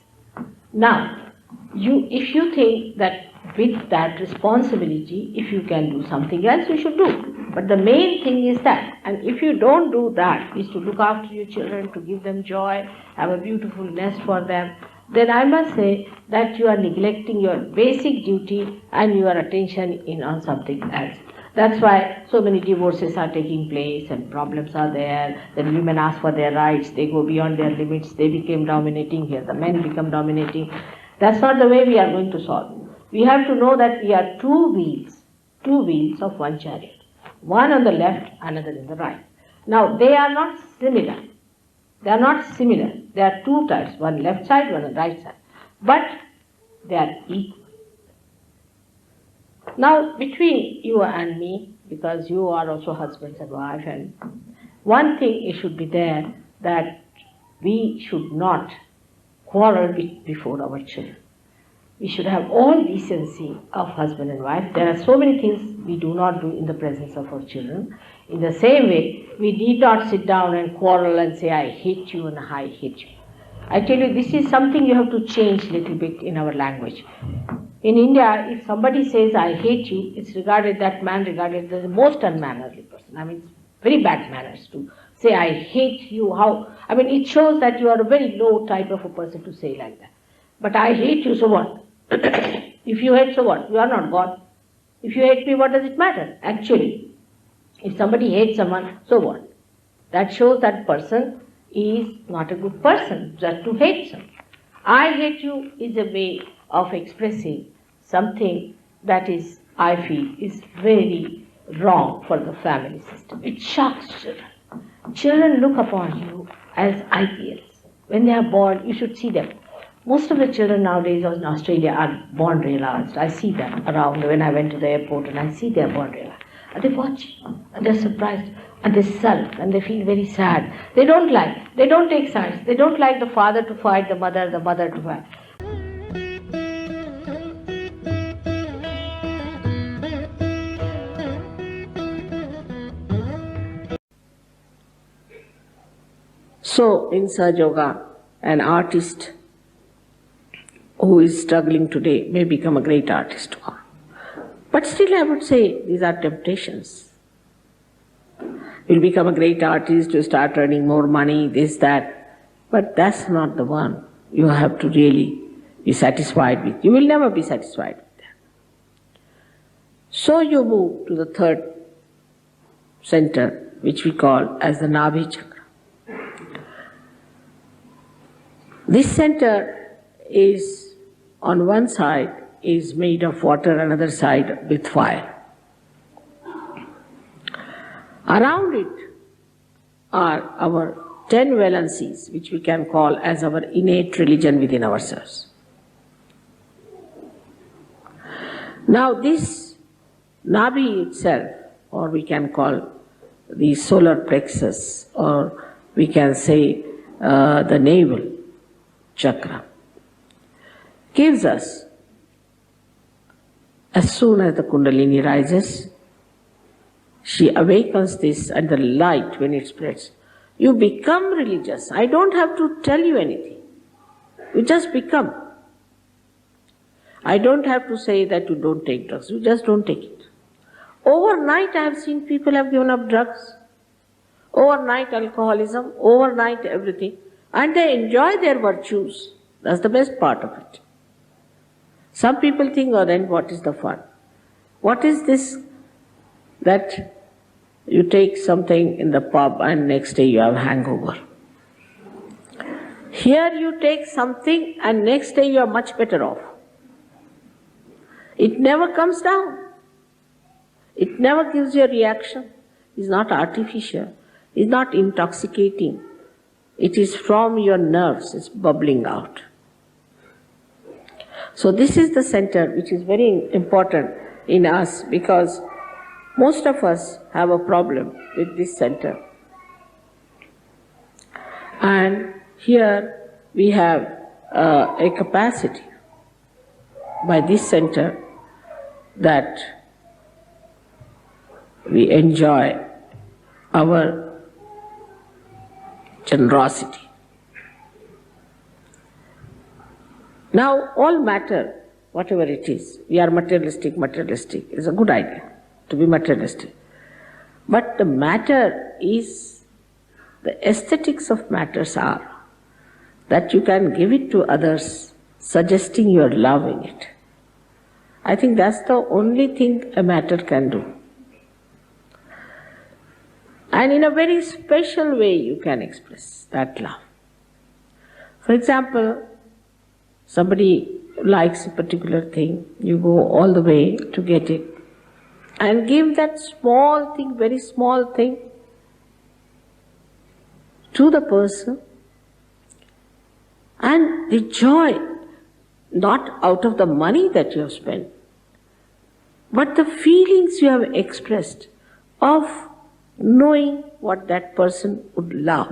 Now, if you think that with that responsibility, if you can do something else, you should do. But the main thing is that, and if you don't do that, is to look after your children, to give them joy, have a beautiful nest for them, then I must say that you are neglecting your basic duty and your attention on something else. That's why so many divorces are taking place and problems are there. Then women ask for their rights, they go beyond their limits, they become dominating here, the men become dominating. That's not the way we are going to solve. We have to know that we are two wheels of one chariot. One on the left, another in the right. Now they are not similar. They are not similar. There are two types, one left side, one on the right side. But they are equal. Now between you and me, because you are also husbands and wife, and one thing it should be there, that we should not quarrel before our children. We should have all decency of husband and wife. There are so many things we do not do in the presence of our children. In the same way, we need not sit down and quarrel and say, I hate you and I hate you. I tell you, this is something you have to change a little bit in our language. In India, if somebody says, I hate you, it's regarded, that man regarded as the most unmannerly person. I mean, it's very bad manners to say, I hate you. How? I mean, it shows that you are a very low type of a person to say like that. But I hate you, so what? If you hate, so what? You are not God. If you hate me, what does it matter? Actually, if somebody hates someone, so what? That shows that person is not a good person, just to hate someone. I hate you is a way of expressing something that is, I feel, is very wrong for the family system. It shocks children. Children look upon you as ideals. When they are born, you should see them. Most of the children nowadays in Australia are born realized. I see them around when I went to the airport, and I see they are born realized. And they watch, and they're surprised, and they sulk, and they feel very sad. They don't take sides. They don't like the father to fight the mother to fight. So, in Sahaja Yoga, an artist who is struggling today may become a great artist tomorrow. But still I would say these are temptations. You'll become a great artist, you start earning more money, this, that. But that's not the one you have to really be satisfied with. You will never be satisfied with that. So you move to the third center, which we call as the Nabhi Chakra. This center is, on one side, is made of water, another side with fire. Around it are our 10 valencies, which we can call as our innate religion within ourselves. Now this Nabhi itself, or we can call the solar plexus, or we can say the navel chakra, gives us, as soon as the Kundalini rises, she awakens this, and the light, when it spreads, you become religious. I don't have to tell you anything. You just become. I don't have to say that you don't take drugs. You just don't take it. Overnight I have seen people have given up drugs. Overnight alcoholism, overnight everything. And they enjoy their virtues. That's the best part of it. Some people think, oh, then what is the fun? What is this that you take something in the pub and next day you have hangover? Here you take something and next day you are much better off. It never comes down. It never gives you a reaction. It's not artificial. It's not intoxicating. It is from your nerves. It's bubbling out. So this is the center which is very important in us, because most of us have a problem with this center. And here we have a capacity by this center that we enjoy our generosity. Now, all matter, whatever it is, we are materialistic, is a good idea to be materialistic. But the matter is, the aesthetics of matters are that you can give it to others, suggesting you are loving it. I think that's the only thing a matter can do. And in a very special way you can express that love. For example, somebody likes a particular thing, you go all the way to get it, and give that small thing, very small thing, to the person, and the joy, not out of the money that you have spent, but the feelings you have expressed of knowing what that person would love.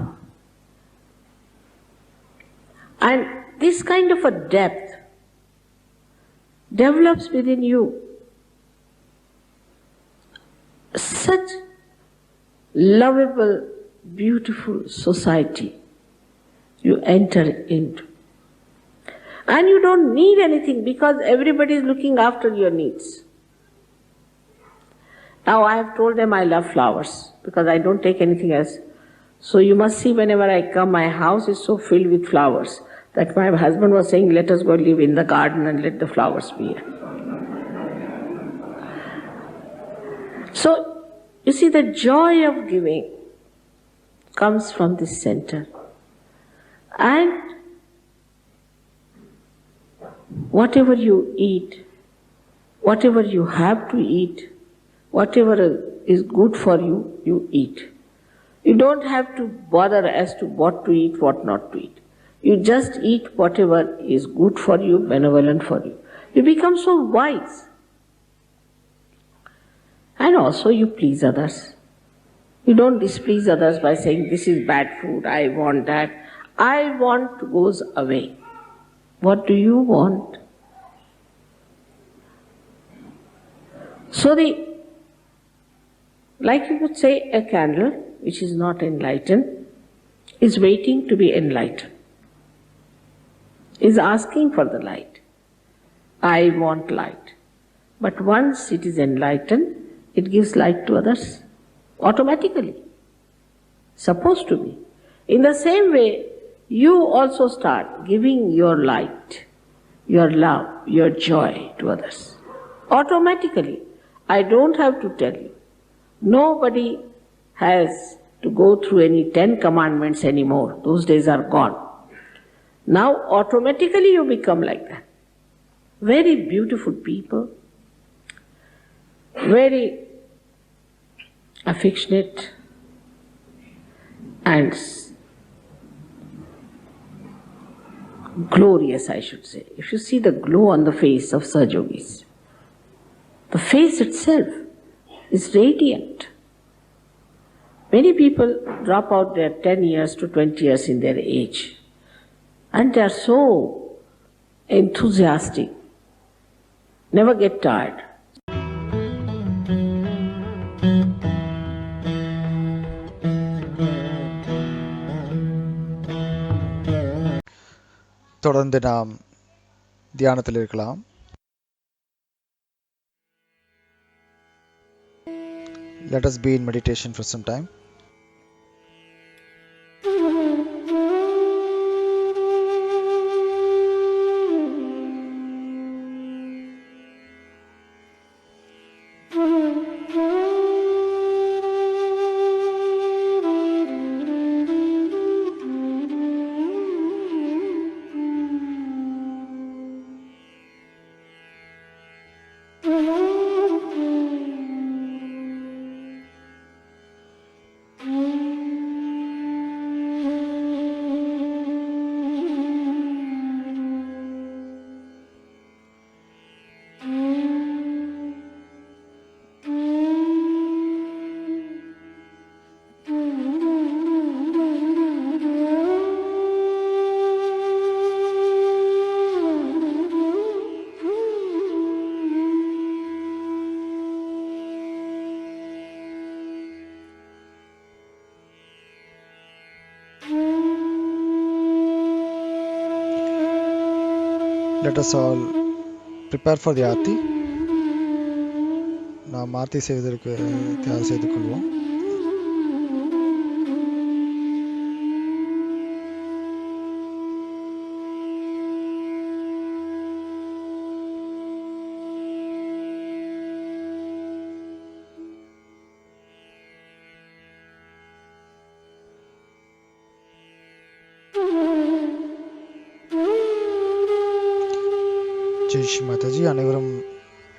And this kind of a depth develops within you such lovable, beautiful society you enter into. And you don't need anything, because everybody is looking after your needs. Now I have told them I love flowers, because I don't take anything else. So you must see, whenever I come, my house is so filled with flowers that my husband was saying, let us go live in the garden and let the flowers be here. So, you see, the joy of giving comes from this center. And whatever you eat, whatever you have to eat, whatever is good for you, you eat. You don't have to bother as to what to eat, what not to eat. You just eat whatever is good for you, benevolent for you. You become so wise. And also you please others. You don't displease others by saying, this is bad food, I want that. I want goes away. What do you want? So like you would say, a candle which is not enlightened is waiting to be enlightened, is asking for the light. I want light. But once it is enlightened, it gives light to others automatically. Supposed to be. In the same way, you also start giving your light, your love, your joy to others. Automatically. I don't have to tell you. Nobody has to go through any 10 commandments anymore. Those days are gone. Now automatically you become like that. Very beautiful people, very affectionate and glorious, I should say. If you see the glow on the face of Sahaja-yogis, the face itself is radiant. Many people drop out their 10 years to 20 years in their age, and they are so enthusiastic, never get tired. தொடர்ந்து நாம் தியானத்தில் இருக்கலாம். Let us be in meditation for some time. Let us all prepare for the Aarti. நாம் ஆர்த்தி செய்வதற்கு தயார் செய்து கொள்வோம். ஜெய் ஸ்ரீ மாதாஜி. அனைவரும்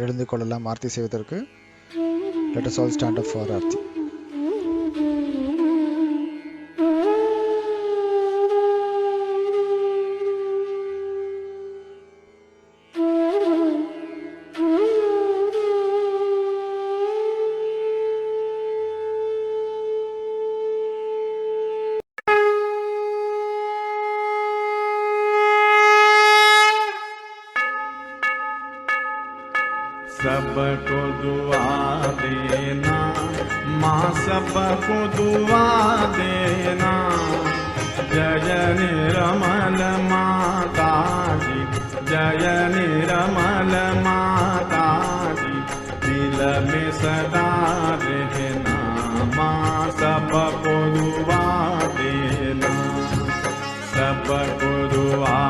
எழுந்து கொள்ளலாம் ஆர்த்தி செய்வதற்கு. Let us all stand up for Aarti. सबको दुआ देना माँ, सबको दुआ देना। जय निर्मल माता जी, जय निर्मल माता जी, दिल में सदा रहना माँ, सबको दुआ देना, सबको दुआ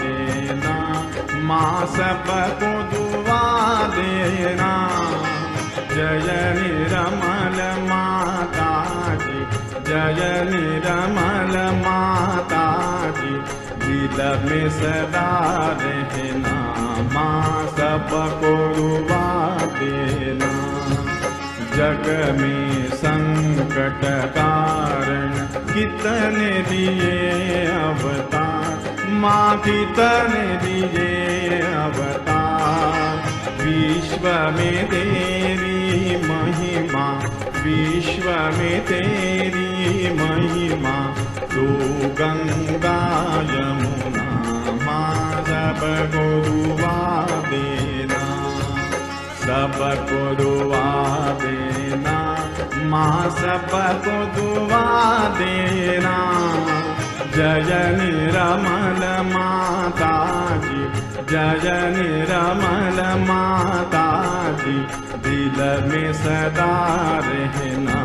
देना माँ, सबको दुआ देना। जय निर्मल माता जी, जय निर्मल माता जी, दिल में सदा रहना माँ, सबको दुआ देना। जग में संकट कारण कितने दिए अवतार माँ, कितने दिए अवतार। विश्व में तेरी महिमा, विश्व में तेरी महिमा, तू गंगा यमुना माँ, सबको दुआ देना, सबको दुआ देना माँ, सबको दुआ देना। जय निर्मल माता जी, जय निर्मल माता जी, दिल में सदा रहना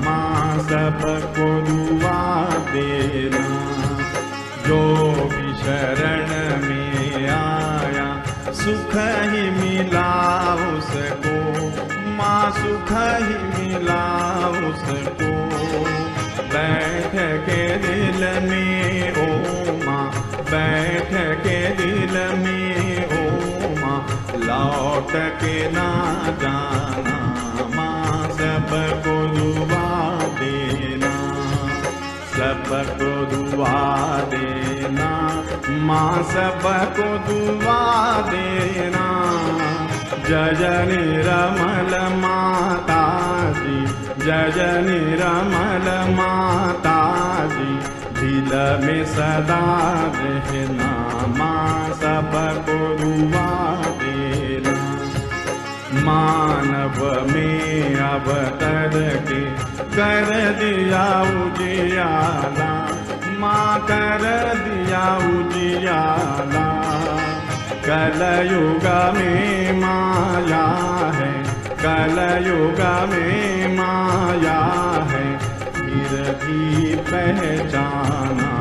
माँ, सबको दुआ देना। जो भी शरण में आया सुख ही मिला उसको माँ, सुख ही मिला उसको। बैठ के दिल में ओ माँ, बैठ के दिल में ओ माँ, लौट के ना जाना माँ, सबको दुआ देना, सबको दुआ देना माँ, सबको दुआ देना। जय निर्मल माता जी, जय निर्मल माता जी, दिल में सदा रहना माँ, सबको दुआ देना। मानव में अवतर के कर दिया उजियाला माँ, कर दिया उजियाला। कलयुग में माया है, कलयुग में माया है, फिर भी पहचाना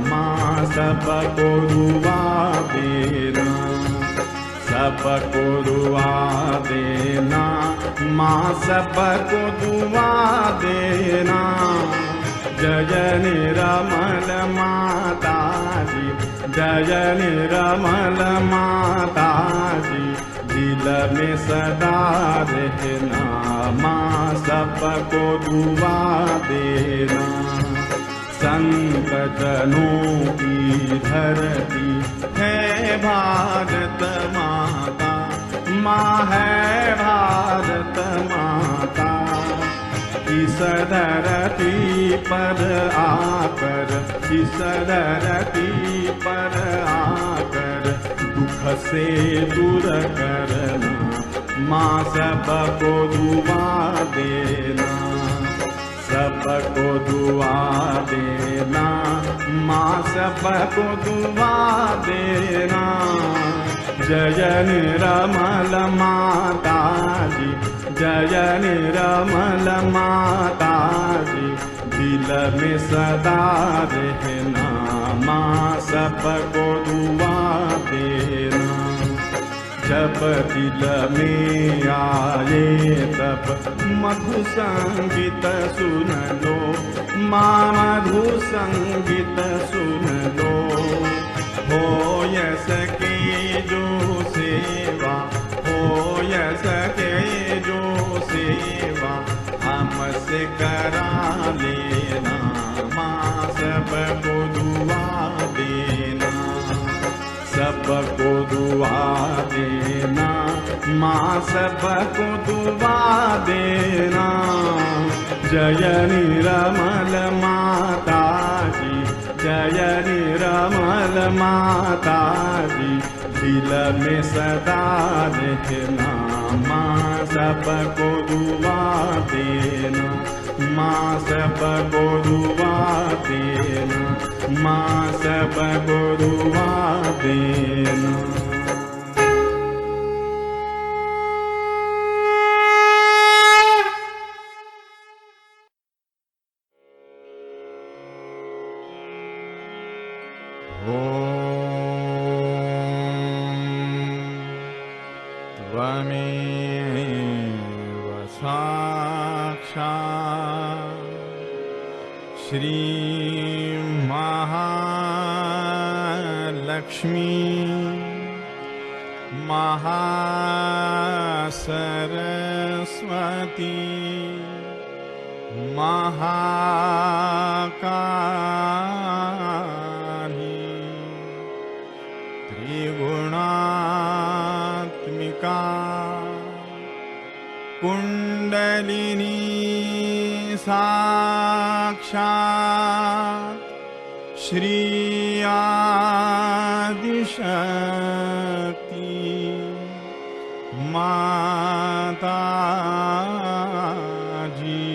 माँ, सबको दुआ देना, सबको दुआ देना माँ, सबको दुआ देना। जय निर्मल माता जी, जय निर्मल माता जी, दिल में सदा रहना माँ, सबको दुआ देना। संत जनों की धरती है भारत माता, माँ है भारत माता। इस धरती पर आकर, इस धरती पर आकर, दुख से दूर करना माँ, सबको दुआ देना, सबको दुआ देना, माँ सबको दुआ देना। जय निरमल माता जी, जय निरमल माता जी, दिल में सदा रहना, माँ सबको दुआ देना। जब दिल में आए तब मधु संगीत सुन लो, माँ मधु संगीत सुन लो। हो सके जो सेवा, हो सके जो सेवा, हमसे करा लेना, माँ सबको दुआ देना, सबको दुआ देना, माँ सबको दुआ देना। जय निरमल माता जी, जय निरमल माता जी, दिल में सदा रहना, माँ सबको दुआ देना, माँ सबको दुआ देना, माँ सबको दुआ देना। त्वमेव साक्षात् श्री महालक्ष्मी महासरस्वती महाकाली त्रिगुणात्मिका कुंडलिनी साक्षात् श्री आदिशक्ति माता जी,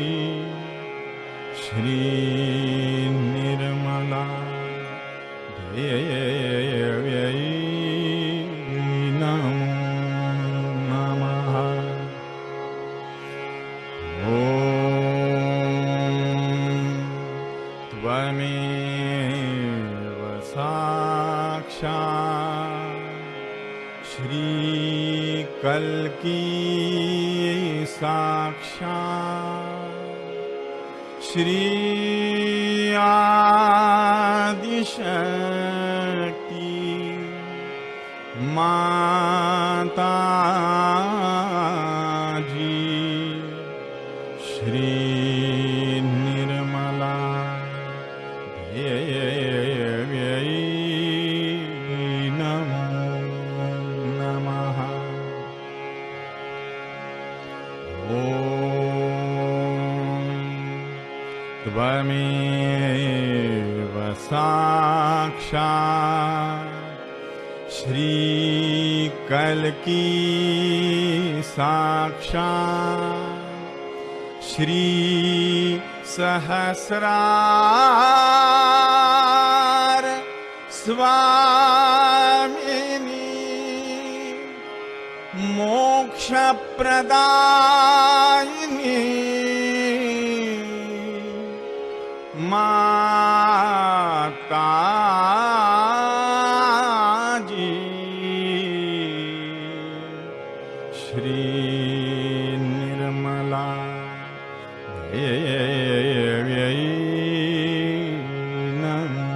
श्री निर्मला देव्यै नमो नमः। त्वमेव साक्षात् श्री कल्की साक्षात् श्री आदिशक्ति माता जी, श्री निर्मला देव्यै नमो नमः। त्वमेव साक्षात् श्री कल्की साक्षात् श्री सहस्रार स्वामिनी मोक्ष प्रदायिनी माता जी, श्री निर्मला देव्यै नमो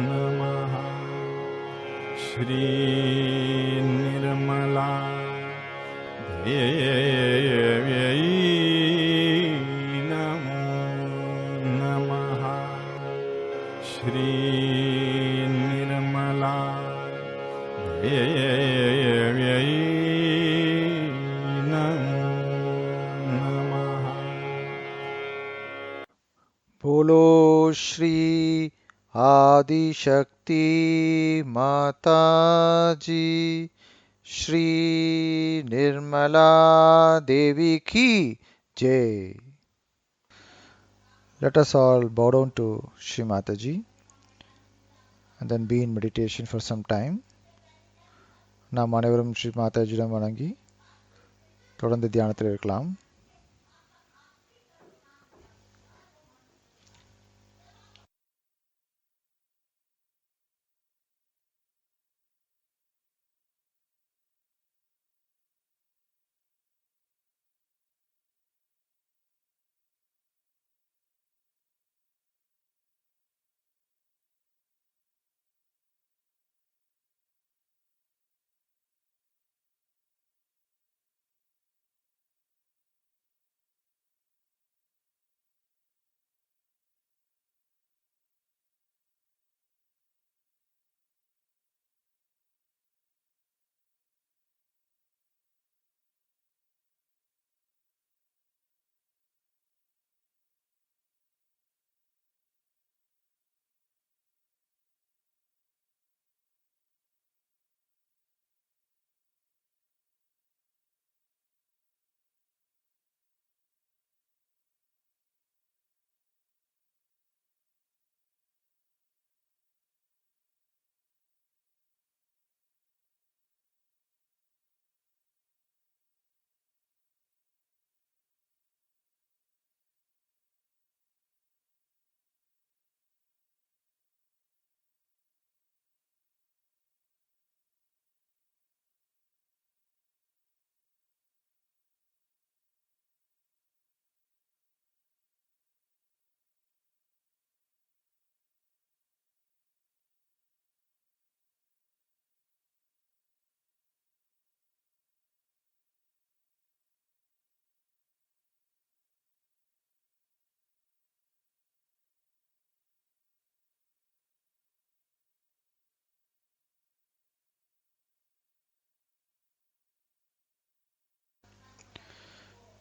नमः। श्री निर्मला देव्यै नमो नमः। श्री निर्मला देव्यै नमो नमः। बोलो श्री आदिशक्ति माता जी, श्री निर्मला देवी की जय। Let us all bow down to Shri Mataji and then be in meditation for some time. நாம் அனைவரும் ஸ்ரீ மாதாஜியிடம் வணங்கி தொடர்ந்து தியானத்தில் இருக்கலாம்.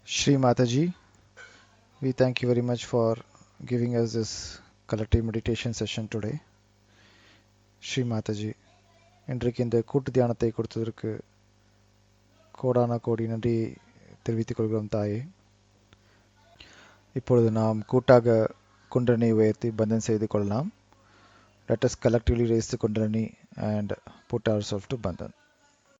Shri Mataji, we thank you very much for giving us this collective meditation session today. Shri Mataji, இன்றைக்கு இந்த கூட்டு தியானத்தை கொடுத்ததற்கு கோடான கோடி நன்றி தெரிவித்துக் கொள்கிறோம் தாயே. இப்பொழுது நாம் கூட்டாக குண்டலினி உயர்த்தி பந்தன் செய்து கொள்ளலாம். Let us collectively raise the kundalini and put ourselves to bandhan.